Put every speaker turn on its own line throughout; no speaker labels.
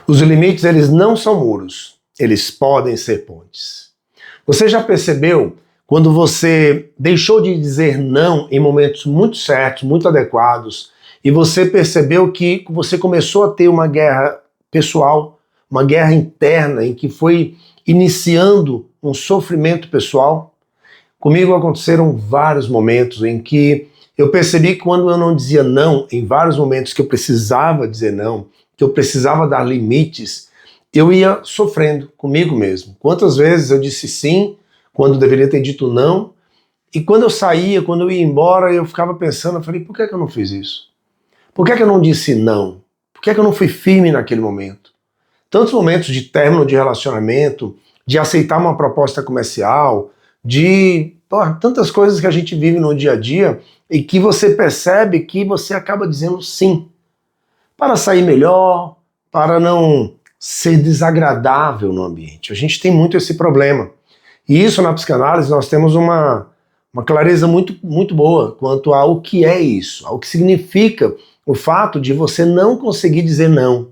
Os limites, eles não são muros, eles podem ser pontes. Você já percebeu quando você deixou de dizer não em momentos muito certos, muito adequados, e você percebeu que você começou a ter uma guerra pessoal, uma guerra interna, em que foi iniciando um sofrimento pessoal? Comigo aconteceram vários momentos em que eu percebi que quando eu não dizia não, em vários momentos que eu precisava dizer não, que eu precisava dar limites, eu ia sofrendo comigo mesmo. Quantas vezes eu disse sim, quando deveria ter dito não, e quando eu saía, quando eu ia embora, eu ficava pensando, eu falei, por que eu não fiz isso? Por que eu não disse não? Por que eu não fui firme naquele momento? Tantos momentos de término de relacionamento, de aceitar uma proposta comercial, de tantas coisas que a gente vive no dia a dia e que você percebe que você acaba dizendo sim. Para sair melhor, para não ser desagradável no ambiente. A gente tem muito esse problema. E isso na psicanálise nós temos uma clareza muito boa quanto ao que é isso, ao que significa o fato de você não conseguir dizer não.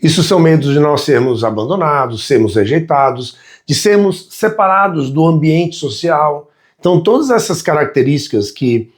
Isso são medos de nós sermos abandonados, sermos rejeitados, de sermos separados do ambiente social. Então todas essas características que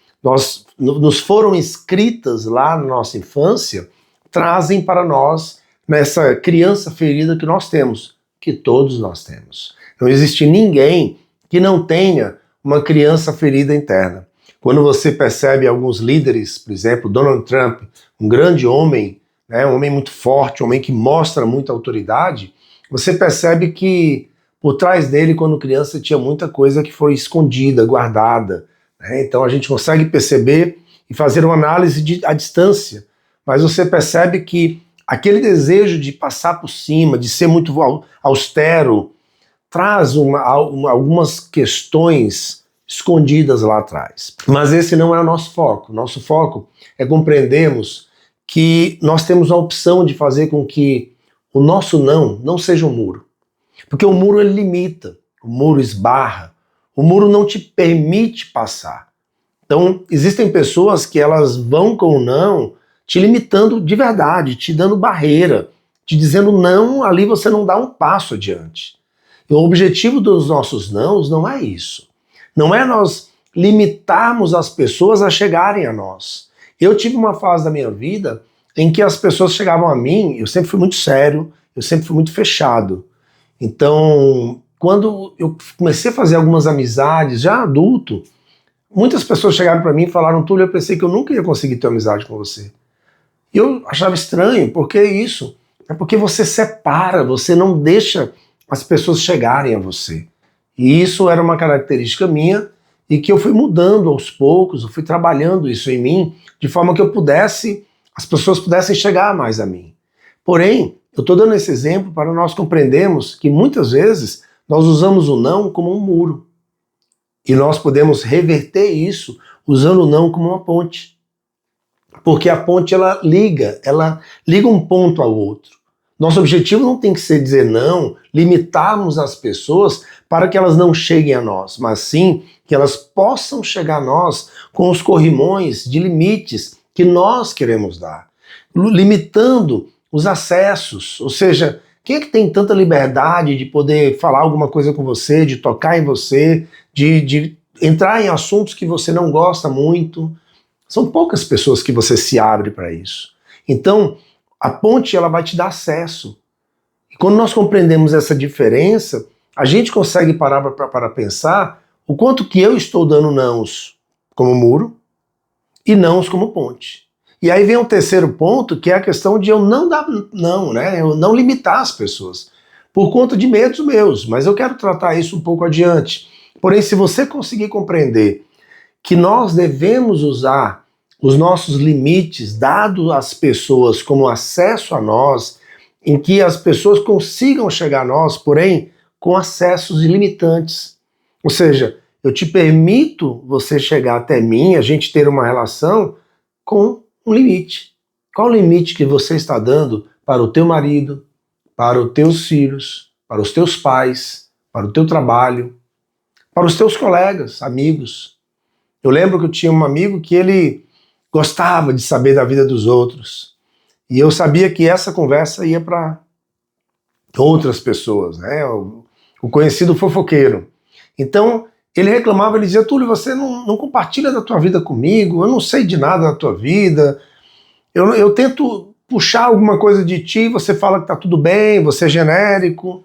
nos foram escritas lá na nossa infância trazem para nós nessa criança ferida que nós temos, que todos nós temos. Não existe ninguém que não tenha uma criança ferida interna. Quando você percebe alguns líderes, por exemplo, Donald Trump, um grande homem, um homem muito forte, um homem que mostra muita autoridade, você percebe que por trás dele, quando criança, tinha muita coisa que foi escondida, guardada. Então a gente consegue perceber e fazer uma análise à distância, mas você percebe que aquele desejo de passar por cima, de ser muito austero, traz algumas questões escondidas lá atrás. Mas esse não é o nosso foco. Nosso foco é compreendermos que nós temos a opção de fazer com que o nosso não seja um muro. Porque o muro ele limita, o muro esbarra, o muro não te permite passar. Então, existem pessoas que elas vão com o não te limitando de verdade, te dando barreira, te dizendo não, ali você não dá um passo adiante. E o objetivo dos nossos nãos não é isso. Não é nós limitarmos as pessoas a chegarem a nós. Eu tive uma fase da minha vida em que as pessoas chegavam a mim, eu sempre fui muito sério, eu sempre fui muito fechado. Então, quando eu comecei a fazer algumas amizades, já adulto, muitas pessoas chegaram para mim e falaram, Túlio, eu pensei que eu nunca ia conseguir ter amizade com você. E eu achava estranho, por que isso? É porque você separa, você não deixa as pessoas chegarem a você. E isso era uma característica minha e que eu fui mudando aos poucos, eu fui trabalhando isso em mim, de forma que as pessoas pudessem chegar mais a mim. Porém, eu estou dando esse exemplo para nós compreendermos que muitas vezes nós usamos o não como um muro. E nós podemos reverter isso usando o não como uma ponte. Porque a ponte ela liga um ponto ao outro. Nosso objetivo não tem que ser dizer não, limitarmos as pessoas para que elas não cheguem a nós, mas sim que elas possam chegar a nós com os corrimões de limites que nós queremos dar. Limitando os acessos, ou seja, quem é que tem tanta liberdade de poder falar alguma coisa com você, de tocar em você, de entrar em assuntos que você não gosta muito? São poucas pessoas que você se abre para isso. Então, a ponte ela vai te dar acesso. E quando nós compreendemos essa diferença, a gente consegue parar para pensar o quanto que eu estou dando nãos como muro e nãos como ponte. E aí vem um terceiro ponto, que é a questão de eu não dar não, eu não limitar as pessoas, por conta de medos meus, mas eu quero tratar isso um pouco adiante. Porém, se você conseguir compreender que nós devemos usar os nossos limites dados às pessoas como acesso a nós, em que as pessoas consigam chegar a nós, porém, com acessos ilimitantes. Ou seja, eu te permito você chegar até mim, a gente ter uma relação com um limite. Qual o limite que você está dando para o teu marido, para os teus filhos, para os teus pais, para o teu trabalho, para os teus colegas, amigos? Eu lembro que eu tinha um amigo que ele gostava de saber da vida dos outros. E eu sabia que essa conversa ia para outras pessoas, né? O conhecido fofoqueiro. Então, ele reclamava, ele dizia, Túlio, você não compartilha da tua vida comigo, eu não sei de nada da tua vida, eu tento puxar alguma coisa de ti, você fala que tá tudo bem, você é genérico.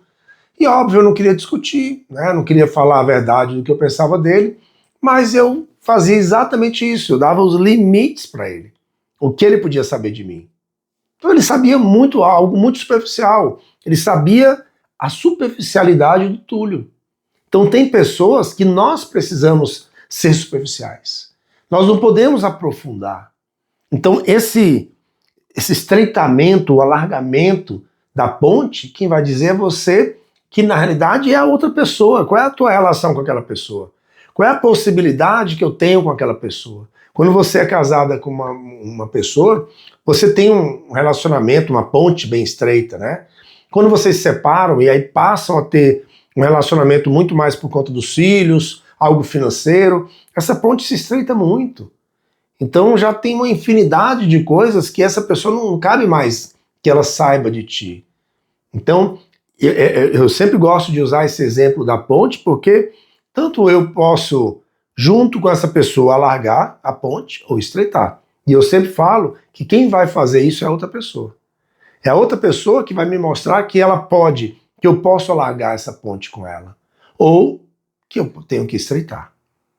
E óbvio, eu não queria discutir, né? Não queria falar a verdade do que eu pensava dele, mas eu fazia exatamente isso, eu dava os limites para ele, o que ele podia saber de mim. Então ele sabia muito, algo muito superficial, ele sabia a superficialidade do Túlio. Então tem pessoas que nós precisamos ser superficiais, nós não podemos aprofundar. Então esse estreitamento, o alargamento da ponte, quem vai dizer é você, que na realidade é a outra pessoa. Qual é a tua relação com aquela pessoa? Qual é a possibilidade que eu tenho com aquela pessoa? Quando você é casada com uma pessoa, você tem um relacionamento, uma ponte bem estreita, né? Quando vocês se separam e aí passam a ter um relacionamento muito mais por conta dos filhos, algo financeiro, essa ponte se estreita muito. Então já tem uma infinidade de coisas que essa pessoa não cabe mais que ela saiba de ti. Então, eu sempre gosto de usar esse exemplo da ponte, porque tanto eu posso, junto com essa pessoa, alargar a ponte ou estreitar. E eu sempre falo que quem vai fazer isso é a outra pessoa. É a outra pessoa que vai me mostrar que ela pode, que eu posso alargar essa ponte com ela. Ou que eu tenho que estreitar.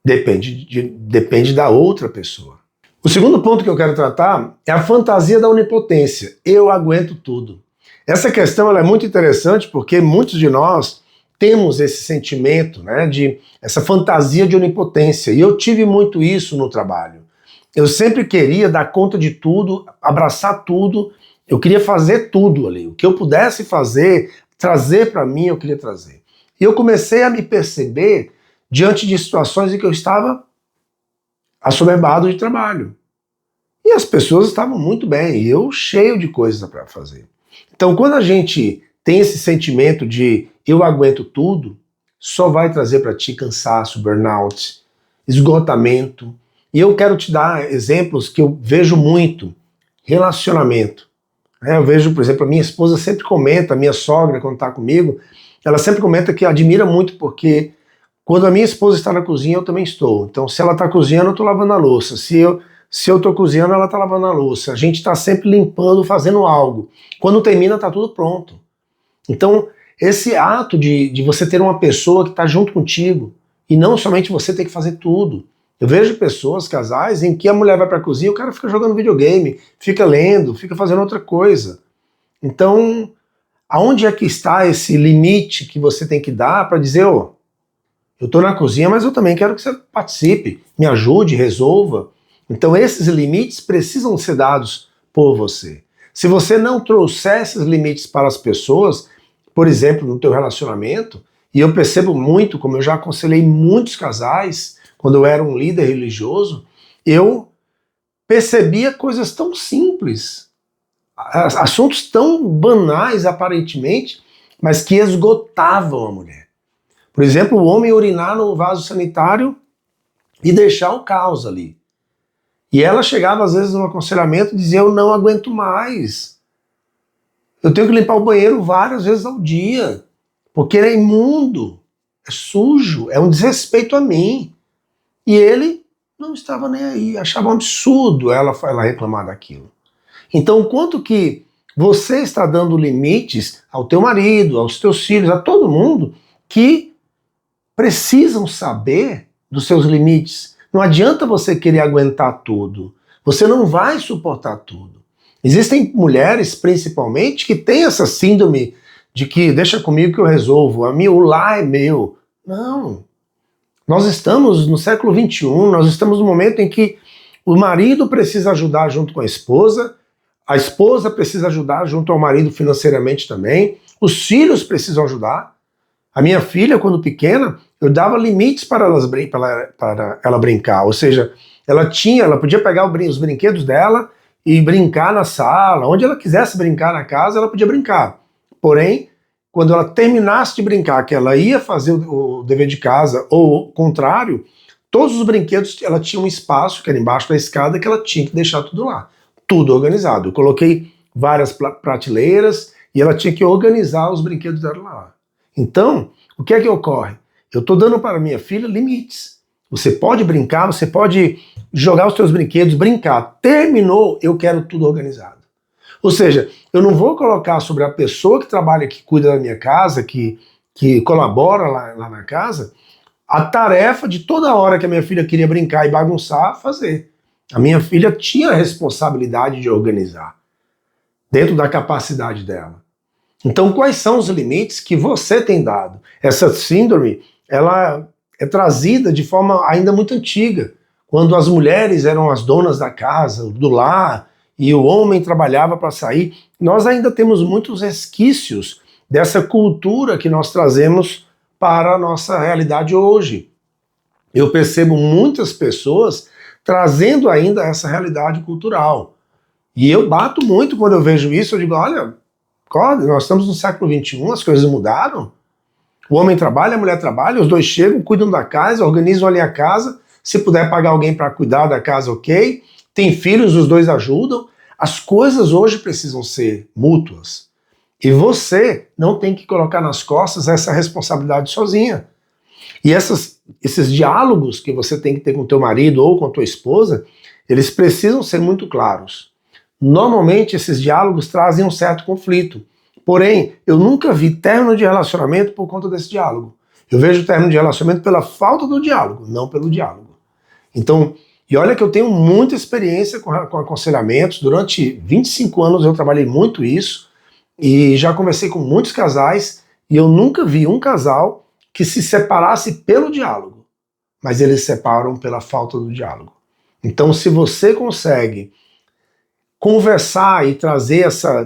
Depende da outra pessoa. O segundo ponto que eu quero tratar é a fantasia da onipotência. Eu aguento tudo. Essa questão ela é muito interessante porque muitos de nós temos esse sentimento, né, de essa fantasia de onipotência. E eu tive muito isso no trabalho. Eu sempre queria dar conta de tudo, abraçar tudo, eu queria fazer tudo ali. O que eu pudesse fazer, trazer para mim, eu queria trazer. E eu comecei a me perceber diante de situações em que eu estava assoberbado de trabalho. E as pessoas estavam muito bem, e eu cheio de coisas para fazer. Então, quando a gente tem esse sentimento de eu aguento tudo, só vai trazer para ti cansaço, burnout, esgotamento. E eu quero te dar exemplos que eu vejo muito. Relacionamento. Eu vejo, por exemplo, a minha esposa sempre comenta, a minha sogra, quando está comigo, ela sempre comenta que admira muito porque quando a minha esposa está na cozinha, eu também estou. Então, se ela está cozinhando, eu estou lavando a louça. Se eu estou cozinhando, ela está lavando a louça. A gente está sempre limpando, fazendo algo. Quando termina, está tudo pronto. Então, esse ato de você ter uma pessoa que está junto contigo, e não somente você ter que fazer tudo. Eu vejo pessoas, casais, em que a mulher vai para a cozinha e o cara fica jogando videogame, fica lendo, fica fazendo outra coisa. Então, aonde é que está esse limite que você tem que dar para dizer, eu estou na cozinha, mas eu também quero que você participe, me ajude, resolva. Então esses limites precisam ser dados por você. Se você não trouxer esses limites para as pessoas, por exemplo, no teu relacionamento, e eu percebo muito, como eu já aconselhei muitos casais, quando eu era um líder religioso, eu percebia coisas tão simples, assuntos tão banais aparentemente, mas que esgotavam a mulher. Por exemplo, o homem urinar no vaso sanitário e deixar o caos ali. E ela chegava às vezes no aconselhamento e dizia, eu não aguento mais. Eu tenho que limpar o banheiro várias vezes ao dia, porque ele é imundo, é sujo, é um desrespeito a mim. E ele não estava nem aí, achava um absurdo ela reclamar daquilo. Então, quanto que você está dando limites ao teu marido, aos teus filhos, a todo mundo que precisam saber dos seus limites. Não adianta você querer aguentar tudo. Você não vai suportar tudo. Existem mulheres, principalmente, que têm essa síndrome de que deixa comigo que eu resolvo, o lar é meu. Não. Nós estamos no século XXI, nós estamos no momento em que o marido precisa ajudar junto com a esposa precisa ajudar junto ao marido financeiramente também, os filhos precisam ajudar. A minha filha, quando pequena, eu dava limites para ela brincar, ou seja, ela podia pegar os brinquedos dela e brincar na sala, onde ela quisesse brincar na casa, ela podia brincar. Porém, quando ela terminasse de brincar, que ela ia fazer o dever de casa, ou o contrário, todos os brinquedos, ela tinha um espaço, que era embaixo da escada, que ela tinha que deixar tudo lá, tudo organizado. Eu coloquei várias prateleiras, e ela tinha que organizar os brinquedos dela lá. Então, o que é que ocorre? Eu estou dando para minha filha limites. Você pode brincar, você pode jogar os seus brinquedos, brincar. Terminou, eu quero tudo organizado. Ou seja, eu não vou colocar sobre a pessoa que trabalha, que cuida da minha casa, que colabora lá na casa, a tarefa de toda hora que a minha filha queria brincar e bagunçar, fazer. A minha filha tinha a responsabilidade de organizar, dentro da capacidade dela. Então, quais são os limites que você tem dado? Essa síndrome, ela é trazida de forma ainda muito antiga, quando as mulheres eram as donas da casa, do lar, e o homem trabalhava para sair. Nós ainda temos muitos resquícios dessa cultura que nós trazemos para a nossa realidade hoje. Eu percebo muitas pessoas trazendo ainda essa realidade cultural. E eu bato muito quando eu vejo isso, eu digo, olha, nós estamos no século XXI, as coisas mudaram. O homem trabalha, a mulher trabalha, os dois chegam, cuidam da casa, organizam ali a casa, se puder pagar alguém para cuidar da casa, ok. Tem filhos, os dois ajudam. As coisas hoje precisam ser mútuas. E você não tem que colocar nas costas essa responsabilidade sozinha. E esses diálogos que você tem que ter com teu marido ou com a tua esposa, eles precisam ser muito claros. Normalmente esses diálogos trazem um certo conflito. Porém, eu nunca vi término de relacionamento por conta desse diálogo. Eu vejo término de relacionamento pela falta do diálogo, não pelo diálogo. Então, e olha que eu tenho muita experiência com aconselhamentos. Durante 25 anos eu trabalhei muito isso e já conversei com muitos casais e eu nunca vi um casal que se separasse pelo diálogo, mas eles se separam pela falta do diálogo. Então, se você consegue conversar e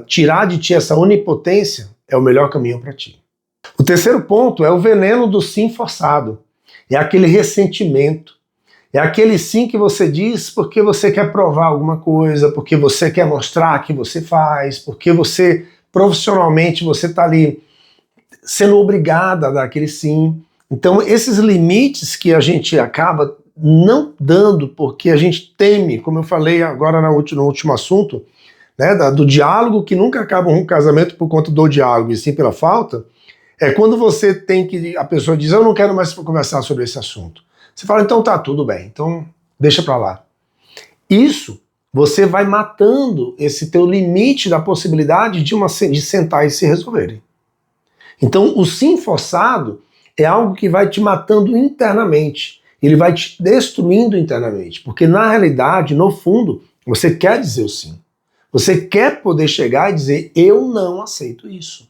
tirar de ti essa onipotência, é o melhor caminho para ti. O terceiro ponto é o veneno do sim forçado. É aquele ressentimento. É aquele sim que você diz porque você quer provar alguma coisa, porque você quer mostrar que você faz, porque você, profissionalmente, você está ali sendo obrigada a dar aquele sim. Então, esses limites que a gente acaba não dando porque a gente teme, como eu falei agora no último assunto, né, do diálogo que nunca acaba um casamento por conta do diálogo e sim pela falta, é quando você tem que, a pessoa diz, eu não quero mais conversar sobre esse assunto. Você fala, então tá, tudo bem, então deixa pra lá. Isso, você vai matando esse teu limite da possibilidade de sentar e se resolverem. Então, o sim forçado é algo que vai te matando internamente. Ele vai te destruindo internamente. Porque, na realidade, no fundo, você quer dizer o sim. Você quer poder chegar e dizer, eu não aceito isso.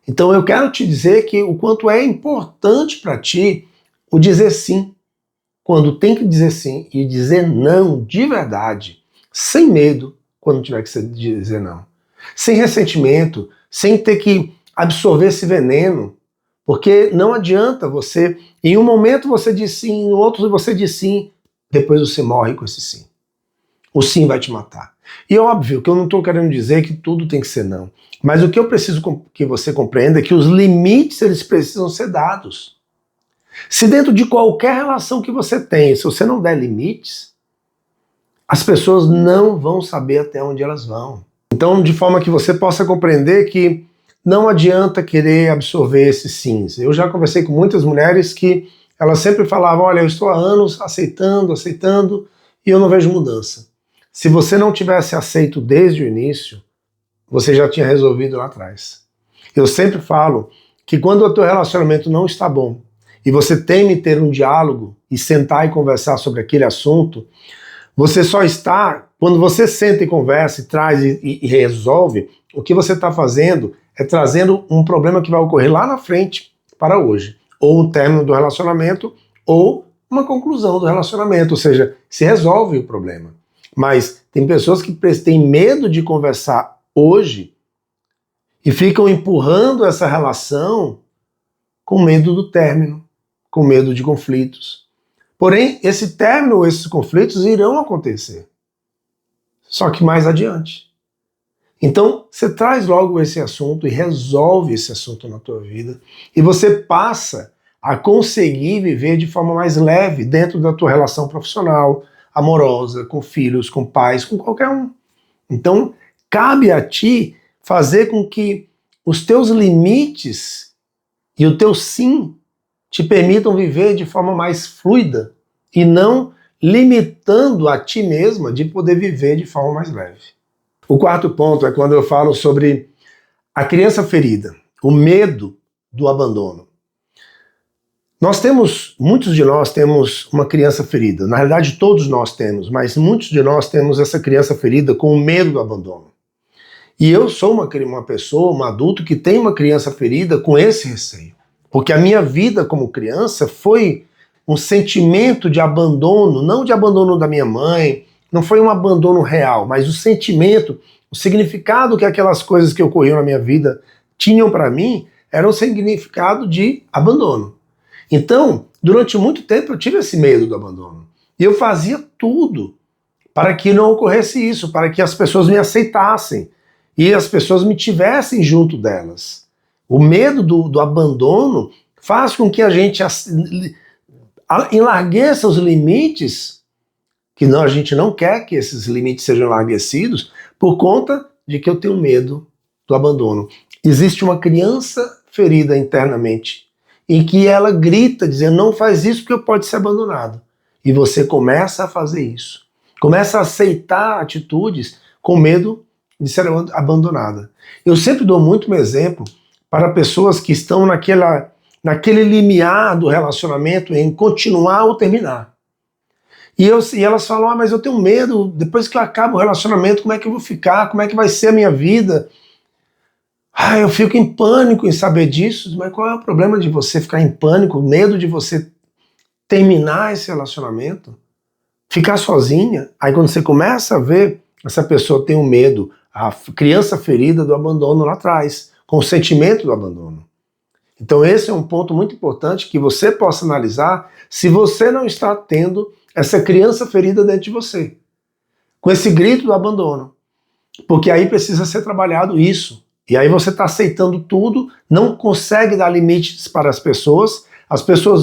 Então, eu quero te dizer que o quanto é importante para ti o dizer sim. Quando tem que dizer sim e dizer não de verdade, sem medo, quando tiver que dizer não. Sem ressentimento, sem ter que absorver esse veneno. Porque não adianta você, em um momento você diz sim, no outro você diz sim, depois você morre com esse sim. O sim vai te matar. E óbvio que eu não estou querendo dizer que tudo tem que ser não. Mas o que eu preciso que você compreenda é que os limites eles precisam ser dados. Se dentro de qualquer relação que você tem, se você não der limites, as pessoas não vão saber até onde elas vão. Então, de forma que você possa compreender que não adianta querer absorver esses sims. Eu já conversei com muitas mulheres que elas sempre falavam, olha, eu estou há anos aceitando, e eu não vejo mudança. Se você não tivesse aceito desde o início, você já tinha resolvido lá atrás. Eu sempre falo que quando o teu relacionamento não está bom, e você teme ter um diálogo e sentar e conversar sobre aquele assunto, você só está, quando você senta e conversa e traz e resolve, o que você está fazendo é trazendo um problema que vai ocorrer lá na frente para hoje. Ou um término do relacionamento, ou uma conclusão do relacionamento, ou seja, se resolve o problema. Mas tem pessoas que têm medo de conversar hoje e ficam empurrando essa relação com medo do término, com medo de conflitos. Porém, esse término ou esses conflitos irão acontecer. Só que mais adiante. Então, você traz logo esse assunto e resolve esse assunto na tua vida e você passa a conseguir viver de forma mais leve dentro da tua relação profissional, amorosa, com filhos, com pais, com qualquer um. Então, cabe a ti fazer com que os teus limites e o teu sim te permitam viver de forma mais fluida e não limitando a ti mesma de poder viver de forma mais leve. O quarto ponto é quando eu falo sobre a criança ferida, o medo do abandono. Muitos de nós temos uma criança ferida. Na realidade, todos nós temos, mas muitos de nós temos essa criança ferida com o medo do abandono. E eu sou uma pessoa, um adulto que tem uma criança ferida com esse receio. Porque a minha vida como criança foi um sentimento de abandono, não de abandono da minha mãe, não foi um abandono real, mas o sentimento, o significado que aquelas coisas que ocorriam na minha vida tinham para mim era um significado de abandono. Então, durante muito tempo eu tive esse medo do abandono. E eu fazia tudo para que não ocorresse isso, para que as pessoas me aceitassem e as pessoas me tivessem junto delas. O medo do abandono faz com que a gente enlargueça os limites, que a gente não quer que esses limites sejam enlarguecidos, por conta de que eu tenho medo do abandono. Existe uma criança ferida internamente, em que ela grita, dizendo, não faz isso porque pode ser abandonado. E você começa a fazer isso. Começa a aceitar atitudes com medo de ser abandonada. Eu sempre dou muito um exemplo para pessoas que estão naquele limiar do relacionamento em continuar ou terminar. E elas falam, mas eu tenho medo, depois que acaba o relacionamento, como é que eu vou ficar? Como é que vai ser a minha vida? Eu fico em pânico em saber disso, mas qual é o problema de você ficar em pânico, medo de você terminar esse relacionamento? Ficar sozinha? Aí quando você começa a ver, essa pessoa tem um medo, a criança ferida do abandono lá atrás, com o sentimento do abandono. Então esse é um ponto muito importante que você possa analisar se você não está tendo essa criança ferida dentro de você, com esse grito do abandono. Porque aí precisa ser trabalhado isso. E aí você está aceitando tudo, não consegue dar limites para as pessoas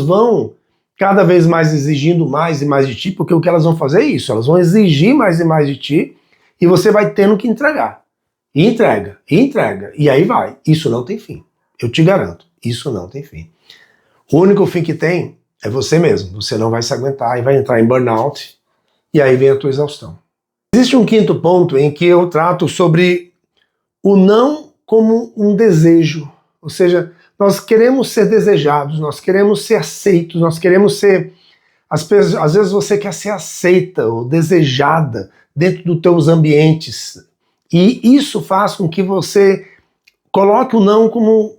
vão cada vez mais exigindo mais e mais de ti, porque o que elas vão fazer é isso, elas vão exigir mais e mais de ti, e você vai tendo que entregar. E entrega, e entrega, e aí vai. Isso não tem fim. Eu te garanto, isso não tem fim. O único fim que tem é você mesmo. Você não vai se aguentar e vai entrar em burnout, e aí vem a tua exaustão. Existe um quinto ponto em que eu trato sobre o não como um desejo, ou seja, nós queremos ser desejados, nós queremos ser aceitos, nós queremos ser, às vezes você quer ser aceita ou desejada dentro dos teus ambientes, e isso faz com que você coloque o não como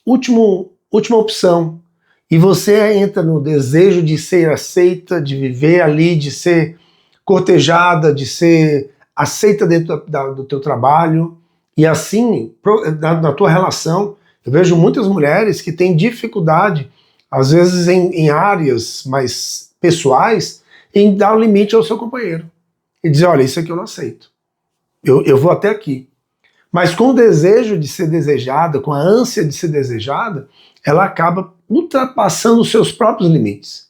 última opção, e você entra no desejo de ser aceita, de viver ali, de ser cortejada, de ser aceita dentro do teu trabalho. E assim, na tua relação, eu vejo muitas mulheres que têm dificuldade, às vezes em áreas mais pessoais, em dar o limite ao seu companheiro. E dizer, olha, isso aqui eu não aceito. Eu vou até aqui. Mas com o desejo de ser desejada, com a ânsia de ser desejada, ela acaba ultrapassando os seus próprios limites.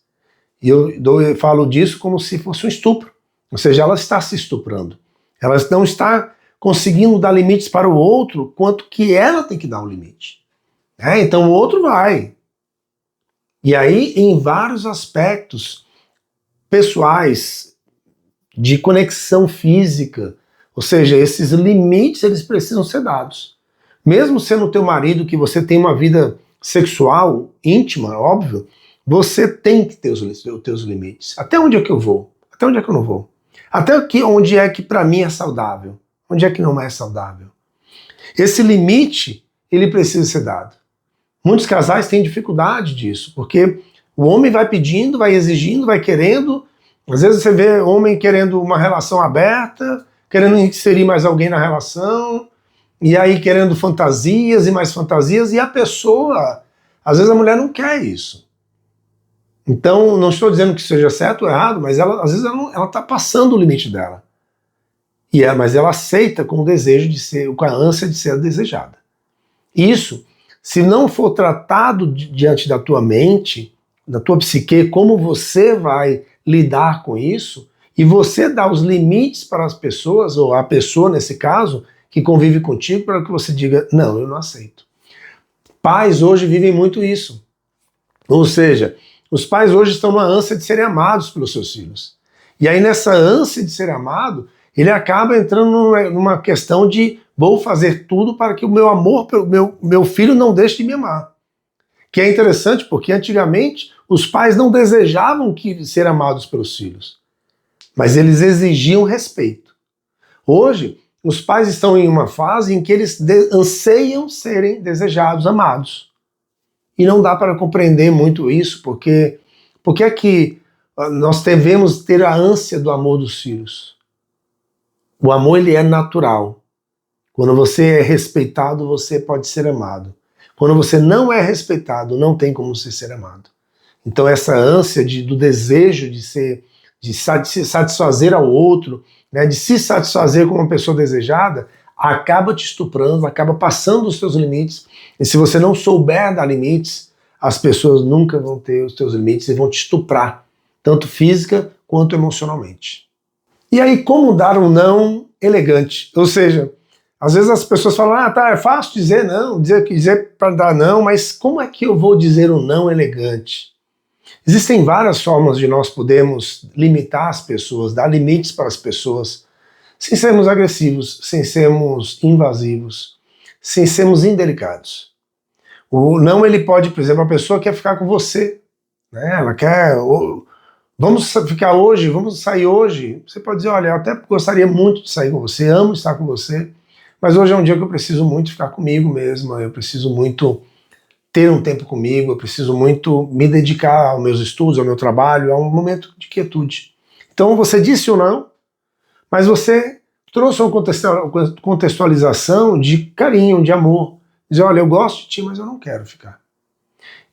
E eu falo disso como se fosse um estupro. Ou seja, ela está se estuprando. Ela não está conseguindo dar limites para o outro, quanto que ela tem que dar um limite. Então o outro vai. E aí, em vários aspectos pessoais, de conexão física, ou seja, esses limites eles precisam ser dados. Mesmo sendo teu marido, que você tem uma vida sexual íntima, óbvio, você tem que ter os teus limites. Até onde é que eu vou? Até onde é que eu não vou? Até onde é que para mim é saudável? Onde é que não é saudável? Esse limite, ele precisa ser dado. Muitos casais têm dificuldade disso, porque o homem vai pedindo, vai exigindo, vai querendo. Às vezes você vê homem querendo uma relação aberta, querendo inserir mais alguém na relação, e aí querendo fantasias e mais fantasias, e a pessoa, às vezes a mulher não quer isso. Então, não estou dizendo que seja certo ou errado, mas às vezes ela está passando o limite dela. Mas ela aceita com o desejo de ser, com a ânsia de ser desejada. Isso, se não for tratado diante da tua mente, da tua psique, como você vai lidar com isso, e você dar os limites para as pessoas, ou a pessoa nesse caso, que convive contigo para que você diga, não, eu não aceito. Pais hoje vivem muito isso. Ou seja, os pais hoje estão numa ânsia de serem amados pelos seus filhos. E aí nessa ânsia de ser amado, ele acaba entrando numa questão de vou fazer tudo para que o meu amor pelo meu filho não deixe de me amar. Que é interessante porque antigamente os pais não desejavam ser amados pelos filhos, mas eles exigiam respeito. Hoje, os pais estão em uma fase em que eles anseiam serem desejados, amados. E não dá para compreender muito isso, porque é que nós devemos ter a ânsia do amor dos filhos. O amor, ele é natural. Quando você é respeitado, você pode ser amado. Quando você não é respeitado, não tem como você ser amado. Então essa ânsia do desejo de se satisfazer ao outro, né, de se satisfazer como uma pessoa desejada, acaba te estuprando, acaba passando os seus limites. E se você não souber dar limites, as pessoas nunca vão ter os seus limites e vão te estuprar, tanto física quanto emocionalmente. E aí, como dar um não elegante? Ou seja, às vezes as pessoas falam, tá, é fácil dizer não, dizer para dar não, mas como é que eu vou dizer um não elegante? Existem várias formas de nós podermos limitar as pessoas, dar limites para as pessoas, sem sermos agressivos, sem sermos invasivos, sem sermos indelicados. O não, ele pode, por exemplo, a pessoa quer ficar com você, né? Ela quer, vamos ficar hoje, vamos sair hoje. Você pode dizer, olha, eu até gostaria muito de sair com você, amo estar com você, mas hoje é um dia que eu preciso muito ficar comigo mesmo, eu preciso muito ter um tempo comigo, eu preciso muito me dedicar aos meus estudos, ao meu trabalho, a um momento de quietude. Então você disse ou não, mas você trouxe uma contextualização de carinho, de amor. Dizer, olha, eu gosto de ti, mas eu não quero ficar.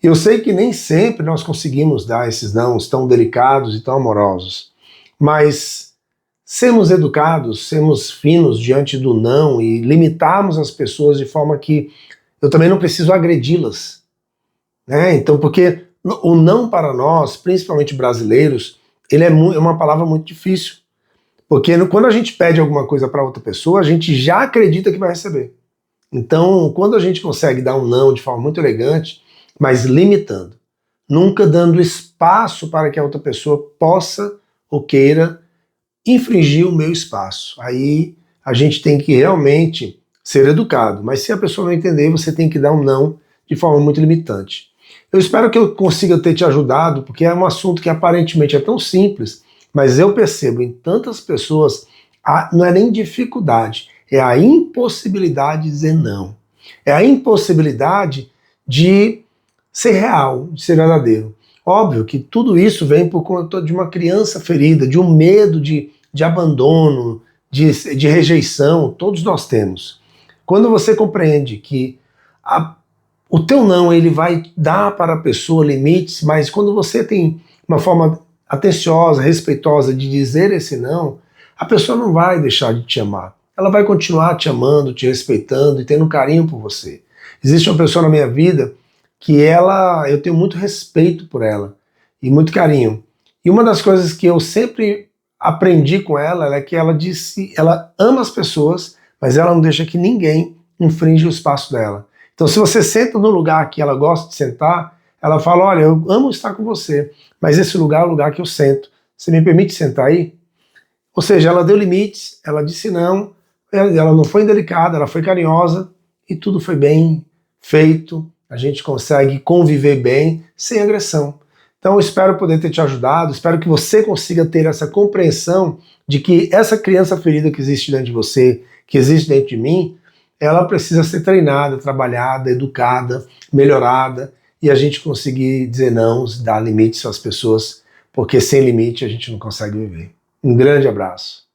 Eu sei que nem sempre nós conseguimos dar esses nãos tão delicados e tão amorosos, mas sermos educados, sermos finos diante do não e limitarmos as pessoas de forma que eu também não preciso agredi-las, né? Então, porque o não para nós, principalmente brasileiros, ele é uma palavra muito difícil, porque quando a gente pede alguma coisa para outra pessoa, a gente já acredita que vai receber. Então, quando a gente consegue dar um não de forma muito elegante, mas limitando, nunca dando espaço para que a outra pessoa possa ou queira infringir o meu espaço, aí a gente tem que realmente ser educado, mas se a pessoa não entender, você tem que dar um não de forma muito limitante. Eu espero que eu consiga ter te ajudado, porque é um assunto que aparentemente é tão simples, mas eu percebo em tantas pessoas, não é nem dificuldade, é a impossibilidade de dizer não. É a impossibilidade de ser real, de ser verdadeiro. Óbvio que tudo isso vem por conta de uma criança ferida, de um medo de abandono, de rejeição, todos nós temos. Quando você compreende que o teu não, ele vai dar para a pessoa limites, mas quando você tem uma forma atenciosa, respeitosa de dizer esse não, a pessoa não vai deixar de te amar. Ela vai continuar te amando, te respeitando e tendo carinho por você. Existe uma pessoa na minha vida que eu tenho muito respeito por ela e muito carinho. E uma das coisas que eu sempre aprendi com ela é que ela disse, ela ama as pessoas, mas ela não deixa que ninguém infringe o espaço dela. Então, se você senta no lugar que ela gosta de sentar, ela fala, olha, eu amo estar com você, mas esse lugar é o lugar que eu sento. Você me permite sentar aí? Ou seja, ela deu limites, ela disse não, ela não foi indelicada, ela foi carinhosa e tudo foi bem feito. A gente consegue conviver bem, sem agressão. Então eu espero poder ter te ajudado, espero que você consiga ter essa compreensão de que essa criança ferida que existe dentro de você, que existe dentro de mim, ela precisa ser treinada, trabalhada, educada, melhorada, e a gente conseguir dizer não, dar limites às pessoas, porque sem limite a gente não consegue viver. Um grande abraço.